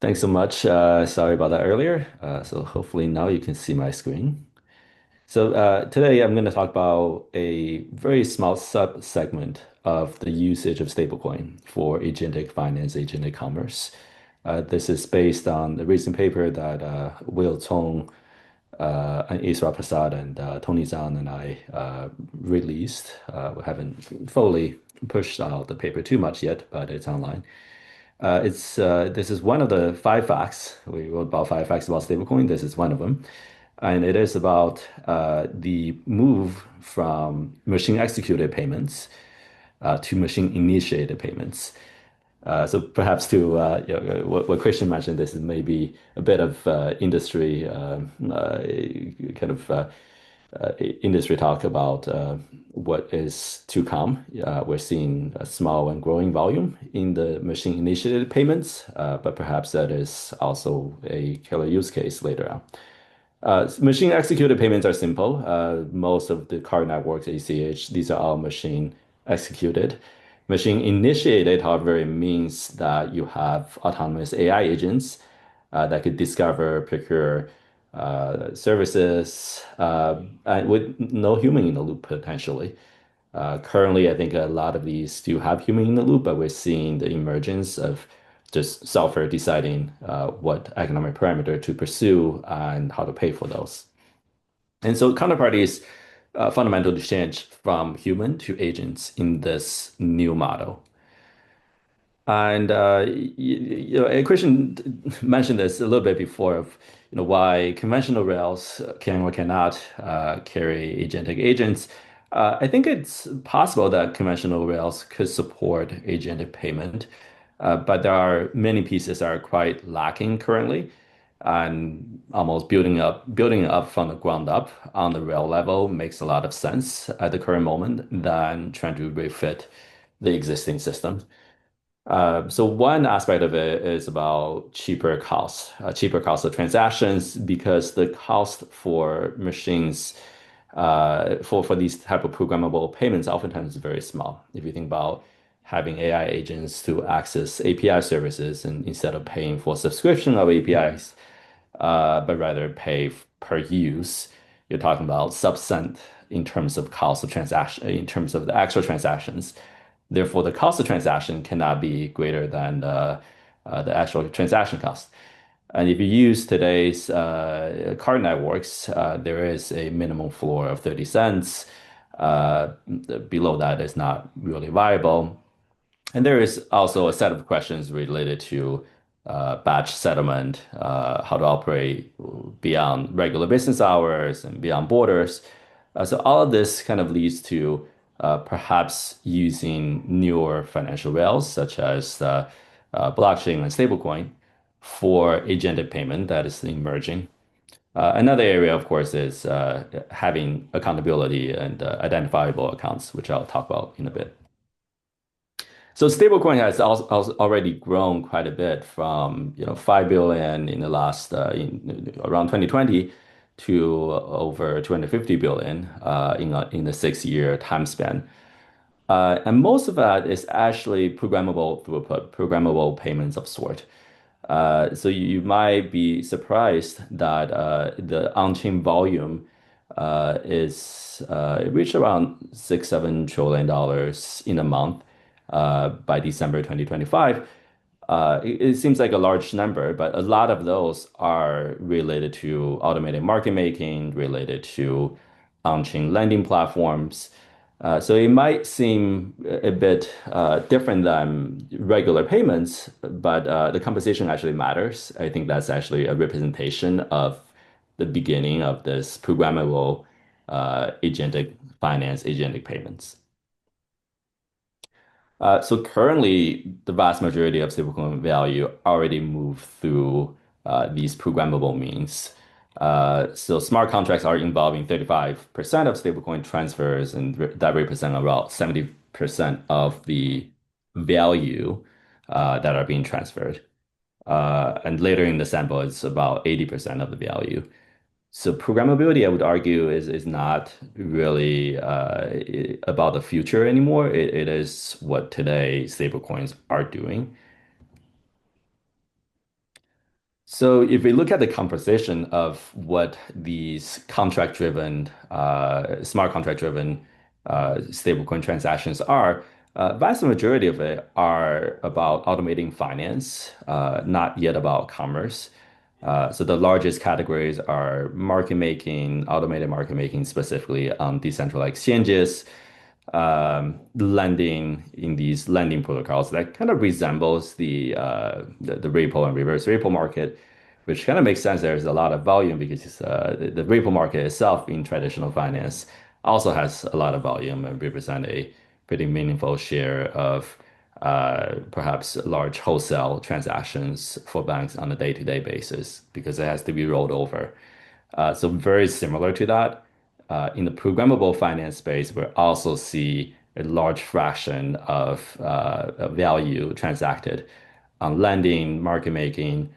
Thanks so much. Sorry about that earlier. So hopefully now you can see my screen. So today I'm going to talk about a very small sub-segment of the usage of stablecoin for agentic finance, agentic commerce. This is based on the recent paper that Will Tong, and Isra Prasad, and Tony Zhang and I released. We haven't fully pushed out the paper too much yet, but it's online. It's This is one of the five facts. We wrote about five facts about stablecoin. This is one of them, and it is about the move from machine executed payments to machine initiated payments. So perhaps to what Christian mentioned, this is maybe a bit of industry kind of industry talk about what is to come. We're seeing a small and growing volume in the machine-initiated payments, but perhaps that is also a killer use case later on. Machine-executed payments are simple. Most of the card networks, ACH, these are all machine-executed. Machine-initiated, however, it means that you have autonomous AI agents that could discover, procure services, and with no human in the loop potentially. Currently, I think a lot of these do have human in the loop, but we're seeing the emergence of just software deciding what economic parameter to pursue and how to pay for those. And so counterparties fundamentally change from human to agents in this new model. And Christian mentioned this a little bit before of why conventional rails can or cannot carry agentic agents. I think it's possible that conventional rails could support agentic payment, but there are many pieces that are quite lacking currently, and almost building it up from the ground up on the rail level makes a lot of sense at the current moment than trying to refit the existing system. So one aspect of it is about cheaper cost of transactions, because the cost for machines for these type of programmable payments oftentimes is very small. If you think about having AI agents to access API services, and instead of paying for subscription of APIs, but rather pay per use, you're talking about sub-cent in terms of cost of transaction, in terms of the actual transactions. Therefore, the cost of transaction cannot be greater than the actual transaction cost. And if you use today's card networks, there is a minimum floor of 30 cents. Below that is not really viable. And there is also a set of questions related to batch settlement, how to operate beyond regular business hours and beyond borders. So all of this kind of leads to perhaps using newer financial rails such as blockchain and stablecoin for agentic payment that is emerging. Another area, of course, is having accountability and identifiable accounts, which I'll talk about in a bit. So stablecoin has also already grown quite a bit from 5 billion in the last around 2020 to over 250 billion in the 6-year time span. And most of that is actually programmable throughput, programmable payments of sort. So you might be surprised that the on-chain volume is it reached around $6-7 trillion in a month by December 2025. It seems like a large number, but a lot of those are related to automated market making, related to on-chain lending platforms. So it might seem a bit different than regular payments, but the composition actually matters. I think that's actually a representation of the beginning of this programmable agentic finance, agentic payments. So currently, the vast majority of stablecoin value already move through these programmable means. So smart contracts are involving 35% of stablecoin transfers, and that represent about 70% of the value that are being transferred. And later in the sample, it's about 80% of the value. So programmability, I would argue, is not really about the future anymore. It is what today stablecoins are doing. So if we look at the composition of what these contract-driven, smart contract-driven stablecoin transactions are, vast majority of it are about automating finance, not yet about commerce. So the largest categories are market making, automated market making, specifically on decentralized exchanges, lending in these lending protocols that kind of resembles the repo and reverse repo market, which kind of makes sense. There's a lot of volume because the repo market itself in traditional finance also has a lot of volume and represent a pretty meaningful share of perhaps large wholesale transactions for banks on a day-to-day basis because it has to be rolled over. So very similar to that. In the programmable finance space, we also see a large fraction of value transacted on lending, market making,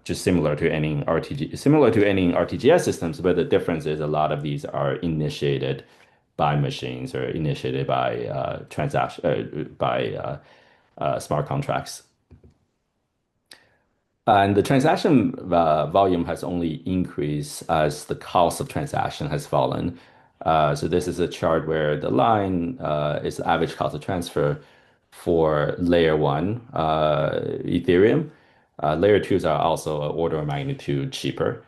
just similar to any RTGS systems, but the difference is a lot of these are initiated by machines or initiated by smart contracts. And the transaction volume has only increased as the cost of transaction has fallen. So this is a chart where the line is the average cost of transfer for layer one Ethereum. Layer twos are also an order of magnitude cheaper.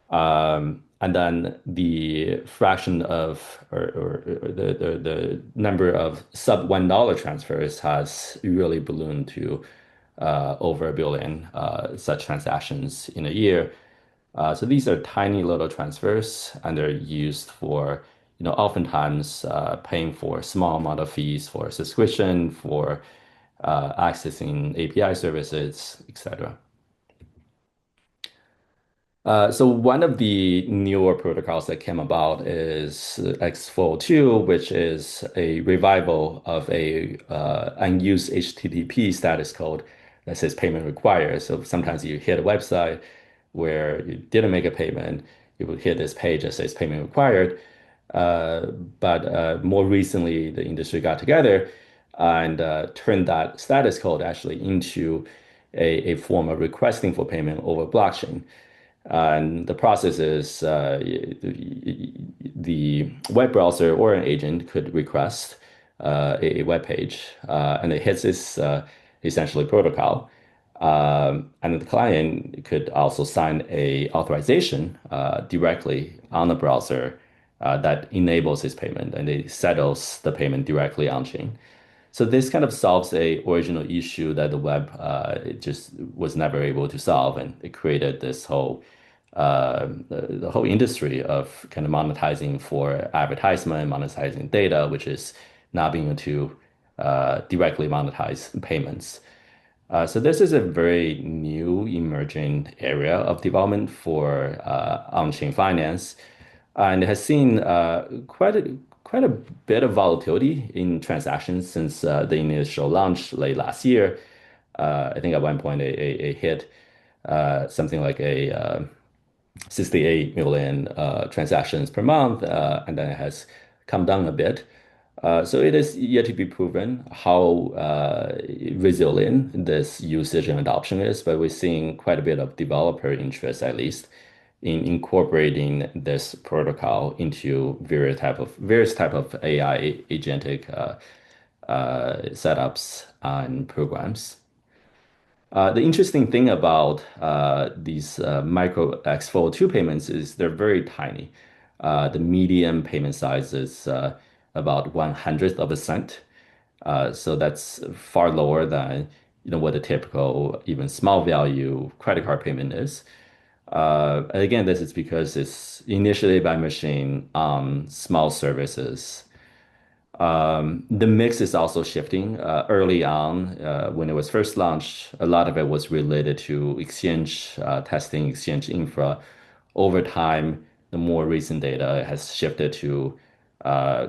And then the fraction of or the number of sub $1 transfers has really ballooned to over a billion such transactions in a year. So these are tiny little transfers, and they're used for, oftentimes paying for a small amount of fees for subscription, for accessing API services, etc. So one of the newer protocols that came about is X402, which is a revival of a unused HTTP status code that says payment required. So sometimes you hit a website where you didn't make a payment, you will hit this page that says payment required. But more recently, the industry got together and turned that status code actually into a form of requesting for payment over blockchain. And the process is the web browser or an agent could request a web page, and it hits this essentially protocol. And the client could also sign a authorization directly on the browser that enables this payment, and it settles the payment directly on chain. So this kind of solves a original issue that the web it just was never able to solve, and it created this whole the whole industry of kind of monetizing for advertisement, monetizing data, which is not being able to directly monetize payments. So this is a very new emerging area of development for on-chain finance, and it has seen quite a bit of volatility in transactions since the initial launch late last year. I think at one point it hit something like a 68 million transactions per month, and then it has come down a bit. So it is yet to be proven how resilient this usage and adoption is, but we're seeing quite a bit of developer interest, at least, in incorporating this protocol into various type of AI agentic setups and programs. The interesting thing about these micro X402 payments is they're very tiny. The median payment size is about 1/100th of a cent. So that's far lower than what a typical even small value credit card payment is. And again, this is because it's initiated by machine on small services. The mix is also shifting. Early on, when it was first launched, a lot of it was related to exchange testing, exchange infra. Over time, the more recent data has shifted to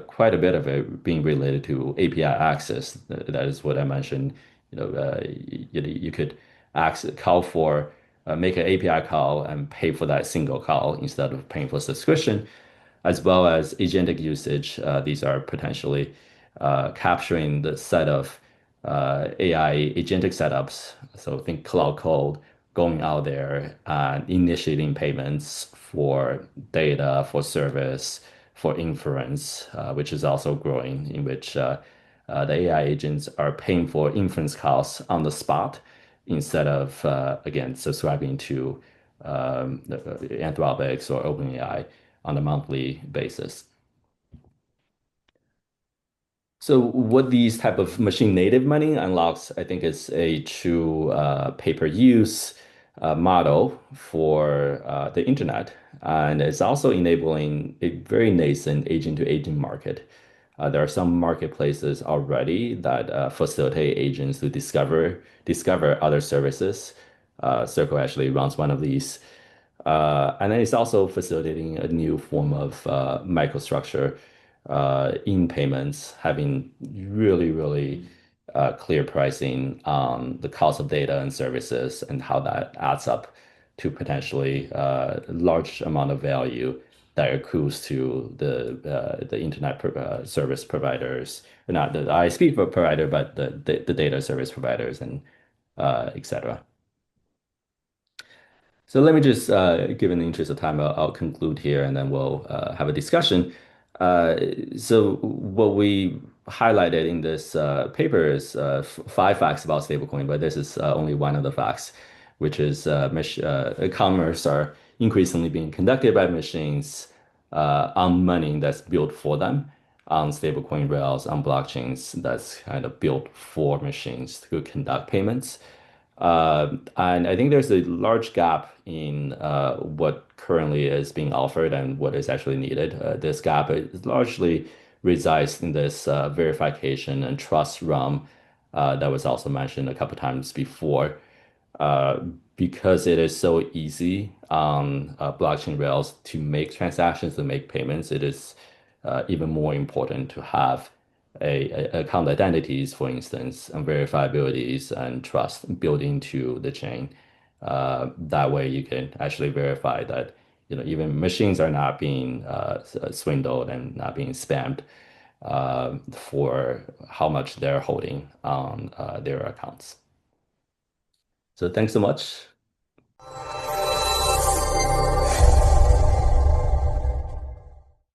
quite a bit of it being related to API access. That is what I mentioned. You could make an API call and pay for that single call instead of paying for subscription, as well as agentic usage. These are potentially capturing the set of AI agentic setups. So think Cloud Code going out there and initiating payments for data, for service, for inference, which is also growing, in which the AI agents are paying for inference costs on the spot instead of, again, subscribing to Anthropics or OpenAI on a monthly basis. So what these type of machine native money unlocks, I think, is a true pay-per-use model for the internet, and it's also enabling a very nascent agent-to-agent market. There are some marketplaces already that facilitate agents to discover other services. Circle actually runs one of these. And then it's also facilitating a new form of microstructure in payments, having really clear pricing on the cost of data and services and how that adds up to potentially a large amount of value that accrues to the internet service providers, not the ISP provider, but the data service providers and etc. So let me just, given the interest of time, I'll conclude here and then we'll have a discussion. Uh, so what we highlighted in this paper is five facts about stablecoin, but this is only one of the facts, which is commerce are increasingly being conducted by machines on money that's built for them, on stablecoin rails, on blockchains that's kind of built for machines to conduct payments. And I think there's a large gap in what currently is being offered and what is actually needed. This gap is largely resides in this verification and trust realm that was also mentioned a couple times before. Uh, because it is so easy on blockchain rails to make transactions, to make payments, it is even more important to have account identities, for instance, and verifiabilities and trust built into the chain. That way, you can actually verify that even machines are not being swindled and not being spammed for how much they're holding on their accounts. So thanks so much.